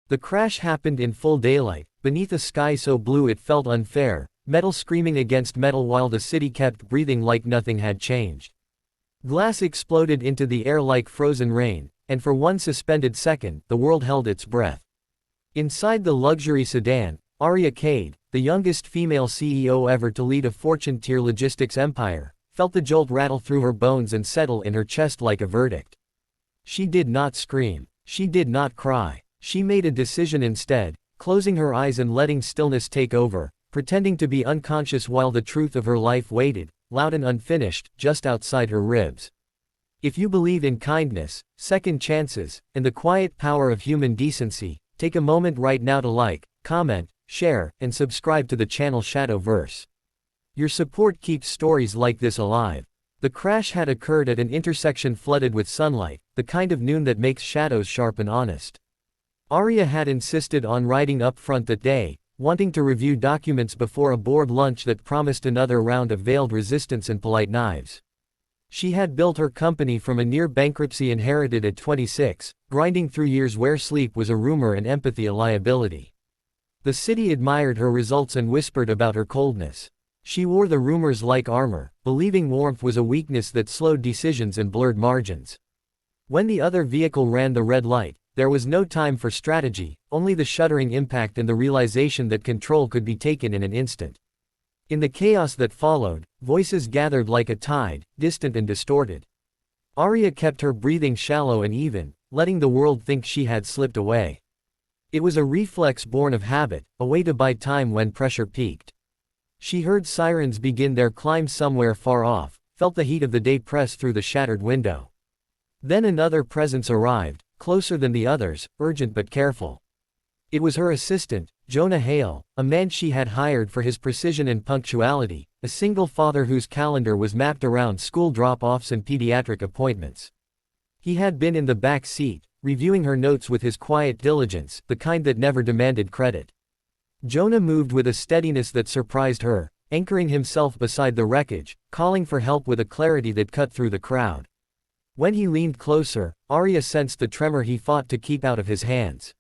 The crash happened in full daylight, beneath a sky so blue it felt unfair, metal screaming against metal while the city kept breathing like nothing had changed. Glass exploded into the air like frozen rain, and for one suspended second, the world held its breath. Inside the luxury sedan, Arya Cade, the youngest female CEO ever to lead a Fortune-tier logistics empire, felt the jolt rattle through her bones and settle in her chest like a verdict. She did not scream. She did not cry. She made a decision instead, closing her eyes and letting stillness take over, pretending to be unconscious while the truth of her life waited, loud and unfinished, just outside her ribs. If you believe in kindness, second chances, and the quiet power of human decency, take a moment right now to like, comment, share, and subscribe to the channel Shadowverse. Your support keeps stories like this alive. The crash had occurred at an intersection flooded with sunlight, the kind of noon that makes shadows sharp and honest. Arya had insisted on riding up front that day, wanting to review documents before a board lunch that promised another round of veiled resistance and polite knives. She had built her company from a near-bankruptcy inherited at 26, grinding through years where sleep was a rumor and empathy a liability. The city admired her results and whispered about her coldness. She wore the rumors like armor, believing warmth was a weakness that slowed decisions and blurred margins. When the other vehicle ran the red light, there was no time for strategy, only the shuddering impact and the realization that control could be taken in an instant. In the chaos that followed, voices gathered like a tide, distant and distorted. Arya kept her breathing shallow and even, letting the world think she had slipped away. It was a reflex born of habit, a way to buy time when pressure peaked. She heard sirens begin their climb somewhere far off, felt the heat of the day press through the shattered window. Then another presence arrived, closer than the others, urgent but careful. It was her assistant, Jonah Hale, a man she had hired for his precision and punctuality, a single father whose calendar was mapped around school drop-offs and pediatric appointments. He had been in the back seat, reviewing her notes with his quiet diligence, the kind that never demanded credit. Jonah moved with a steadiness that surprised her, anchoring himself beside the wreckage, calling for help with a clarity that cut through the crowd. When he leaned closer, Arya sensed the tremor he fought to keep out of his hands.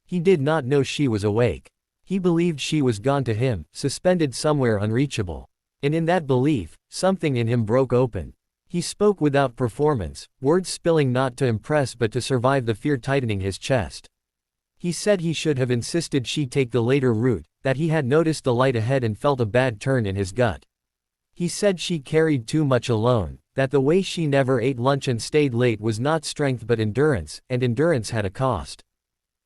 He did not know she was awake. He believed she was gone to him, suspended somewhere unreachable. And in that belief, something in him broke open. He spoke without performance, words spilling not to impress but to survive the fear tightening his chest. He said he should have insisted she take the later route, that he had noticed the light ahead and felt a bad turn in his gut. He said she carried too much alone, that the way she never ate lunch and stayed late was not strength but endurance, and endurance had a cost.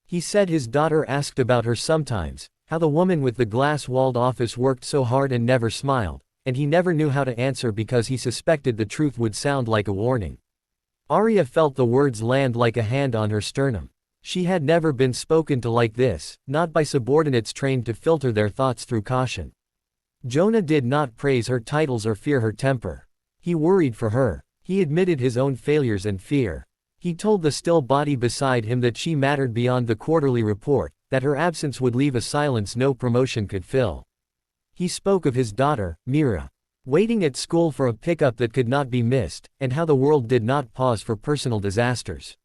He said his daughter asked about her sometimes, how the woman with the glass-walled office worked so hard and never smiled, and he never knew how to answer because he suspected the truth would sound like a warning. Arya felt the words land like a hand on her sternum. She had never been spoken to like this, not by subordinates trained to filter their thoughts through caution. Jonah did not praise her titles or fear her temper. He worried for her. He admitted his own failures and fear. He told the still body beside him that she mattered beyond the quarterly report, that her absence would leave a silence no promotion could fill. He spoke of his daughter, Mira, waiting at school for a pickup that could not be missed, and how the world did not pause for personal disasters.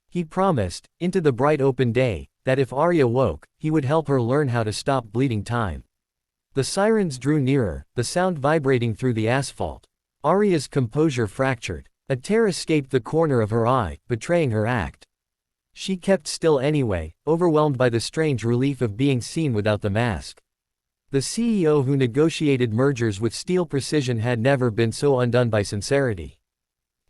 He promised, into the bright open day, that if Arya woke, he would help her learn how to stop bleeding time. The sirens drew nearer, the sound vibrating through the asphalt. Arya's composure fractured. A tear escaped the corner of her eye, betraying her act. She kept still anyway, overwhelmed by the strange relief of being seen without the mask. The CEO who negotiated mergers with steel precision had never been so undone by sincerity.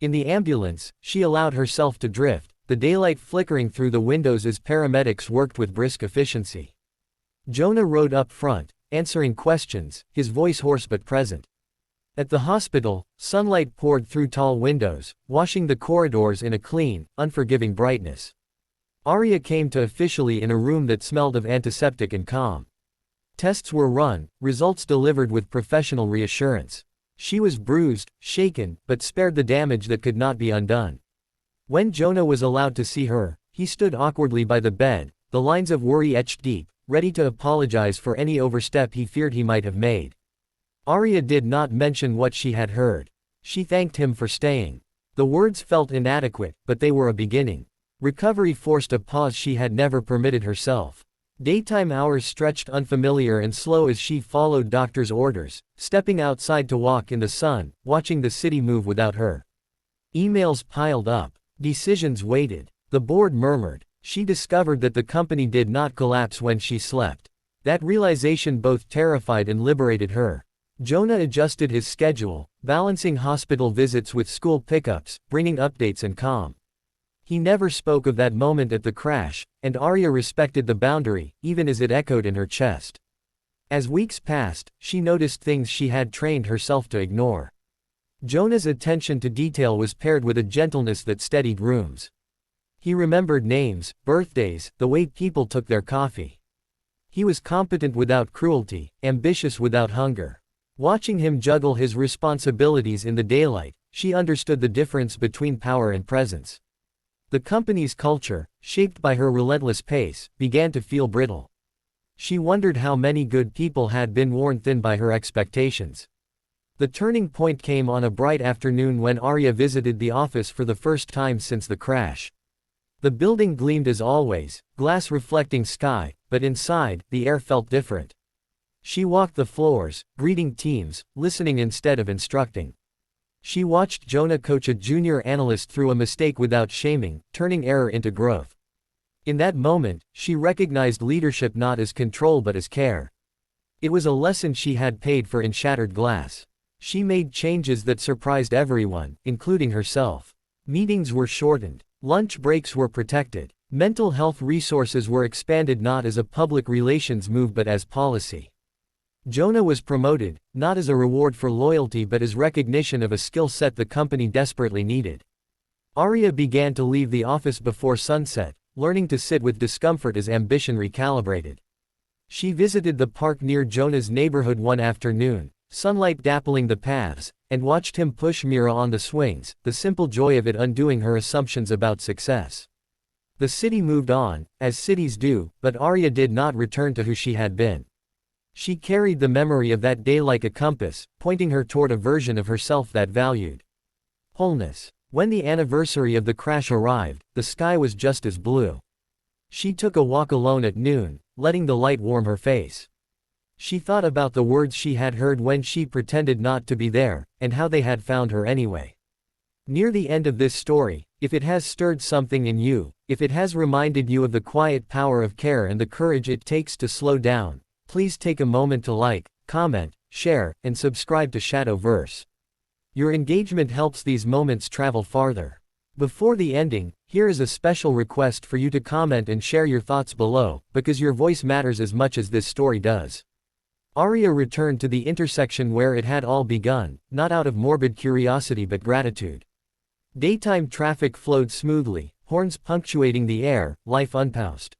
In the ambulance, she allowed herself to drift, the daylight flickering through the windows as paramedics worked with brisk efficiency. Jonah rode up front, answering questions, his voice hoarse but present. At the hospital, sunlight poured through tall windows, washing the corridors in a clean, unforgiving brightness. Arya came to officially in a room that smelled of antiseptic and calm. Tests were run, results delivered with professional reassurance. She was bruised, shaken, but spared the damage that could not be undone. When Jonah was allowed to see her, he stood awkwardly by the bed, the lines of worry etched deep, ready to apologize for any overstep he feared he might have made. Arya did not mention what she had heard. She thanked him for staying. The words felt inadequate, but they were a beginning. Recovery forced a pause she had never permitted herself. Daytime hours stretched unfamiliar and slow as she followed doctor's orders, stepping outside to walk in the sun, watching the city move without her. Emails piled up. Decisions waited. The board murmured. She discovered that the company did not collapse when she slept. That realization both terrified and liberated her. Jonah adjusted his schedule, balancing hospital visits with school pickups, bringing updates and calm. He never spoke of that moment at the crash, and Arya respected the boundary, even as it echoed in her chest. As weeks passed, she noticed things she had trained herself to ignore. Jonah's attention to detail was paired with a gentleness that steadied rooms. He remembered names, birthdays, the way people took their coffee. He was competent without cruelty, ambitious without hunger. Watching him juggle his responsibilities in the daylight, she understood the difference between power and presence. The company's culture, shaped by her relentless pace, began to feel brittle. She wondered how many good people had been worn thin by her expectations. The turning point came on a bright afternoon when Arya visited the office for the first time since the crash. The building gleamed as always, glass reflecting sky, but inside, the air felt different. She walked the floors, greeting teams, listening instead of instructing. She watched Jonah coach a junior analyst through a mistake without shaming, turning error into growth. In that moment, she recognized leadership not as control but as care. It was a lesson she had paid for in shattered glass. She made changes that surprised everyone, including herself. Meetings were shortened. Lunch breaks were protected. Mental health resources were expanded not as a public relations move but as policy. Jonah was promoted, not as a reward for loyalty but as recognition of a skill set the company desperately needed. Arya began to leave the office before sunset, learning to sit with discomfort as ambition recalibrated. She visited the park near Jonah's neighborhood one afternoon, sunlight dappling the paths, and watched him push Mira on the swings, the simple joy of it undoing her assumptions about success. The city moved on, as cities do, but Arya did not return to who she had been. She carried the memory of that day like a compass, pointing her toward a version of herself that valued wholeness. When the anniversary of the crash arrived, the sky was just as blue. She took a walk alone at noon, letting the light warm her face. She thought about the words she had heard when she pretended not to be there, and how they had found her anyway. Near the end of this story, if it has stirred something in you, if it has reminded you of the quiet power of care and the courage it takes to slow down, please take a moment to like, comment, share, and subscribe to Shadowverse. Your engagement helps these moments travel farther. Before the ending, here is a special request for you to comment and share your thoughts below, because your voice matters as much as this story does. Arya returned to the intersection where it had all begun, not out of morbid curiosity but gratitude. Daytime traffic flowed smoothly, horns punctuating the air, life unpaused.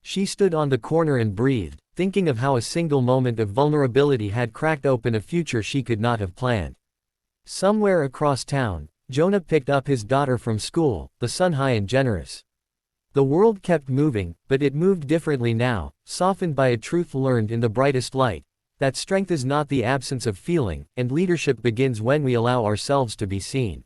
She stood on the corner and breathed, thinking of how a single moment of vulnerability had cracked open a future she could not have planned. Somewhere across town, Jonah picked up his daughter from school, the sun high and generous. The world kept moving, but it moved differently now, softened by a truth learned in the brightest light, that strength is not the absence of feeling, and leadership begins when we allow ourselves to be seen.